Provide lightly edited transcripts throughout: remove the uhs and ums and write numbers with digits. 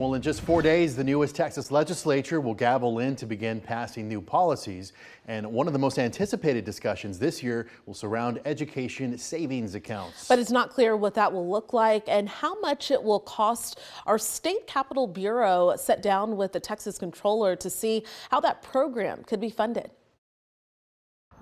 Well, in just 4 days, the newest Texas legislature will gavel in to begin passing new policies. And one of the most anticipated discussions this year will surround education savings accounts. But it's not clear what that will look like and how much it will cost. Our State Capitol Bureau sat down with the Texas Comptroller to see how that program could be funded.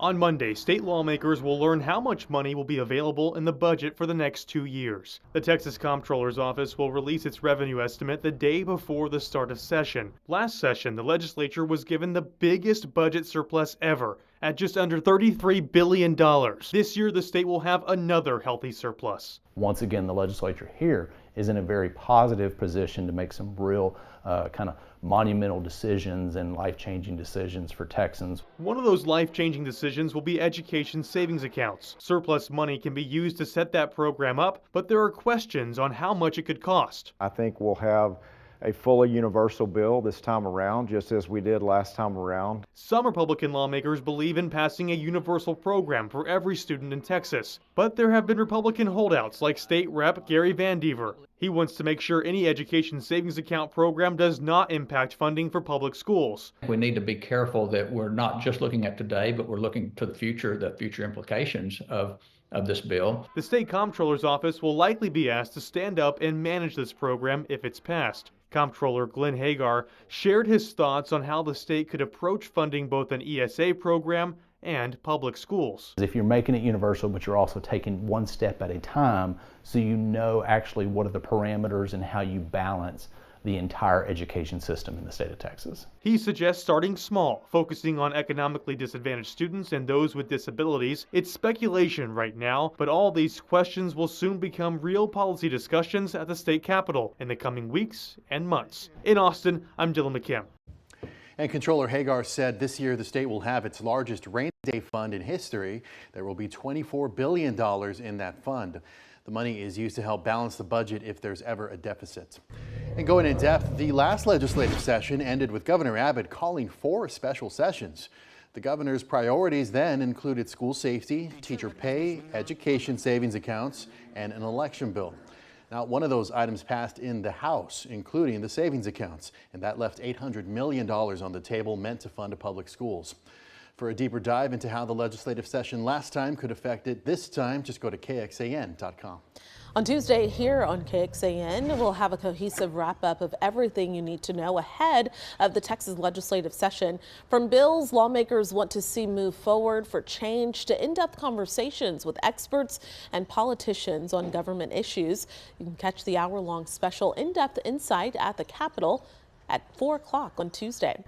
On Monday, state lawmakers will learn how much money will be available in the budget for the next 2 years. The Texas Comptroller's office will release its revenue estimate the day before the start of session. Last session, the legislature was given the biggest budget surplus ever at just under $33 billion. This year, the state will have another healthy surplus. Once again, the legislature here is in a very positive position to make some real kind of monumental decisions and life-changing decisions for Texans. One of those life-changing decisions will be education savings accounts. Surplus money can be used to set that program up, but there are questions on how much it could cost. I think we'll have a fully universal bill this time around, just as we did last time around. Some Republican lawmakers believe in passing a universal program for every student in Texas, but there have been Republican holdouts like State Rep. Gary Vandever. He wants to make sure any education savings account program does not impact funding for public schools. We need to be careful that we're not just looking at today, but we're looking to the future implications of this bill. The State Comptroller's office will likely be asked to stand up and manage this program if it's passed. Comptroller Glenn Hagar shared his thoughts on how the state could approach funding both an ESA program and public schools. If you're making it universal, but you're also taking one step at a time, so you know actually what are the parameters and how you balance the entire education system in the state of Texas. He suggests starting small, focusing on economically disadvantaged students and those with disabilities. It's speculation right now, but all these questions will soon become real policy discussions at the state capitol in the coming weeks and months. In Austin, I'm Dylan McKim. And Comptroller Hagar said this year the state will have its largest rainy day fund in history. There will be $24 billion in that fund. The money is used to help balance the budget if there's ever a deficit. And going in depth, the last legislative session ended with Governor Abbott calling for special sessions. The governor's priorities then included school safety, teacher pay, education savings accounts, and an election bill. Now, one of those items passed in the House, including the savings accounts, and that left $800 million on the table meant to fund public schools. For a deeper dive into how the legislative session last time could affect it this time, just go to KXAN.com. On Tuesday here on KXAN, we'll have a cohesive wrap-up of everything you need to know ahead of the Texas legislative session. From bills lawmakers want to see move forward for change to in-depth conversations with experts and politicians on government issues. You can catch the hour-long special in-depth insight at the Capitol at 4 o'clock on Tuesday.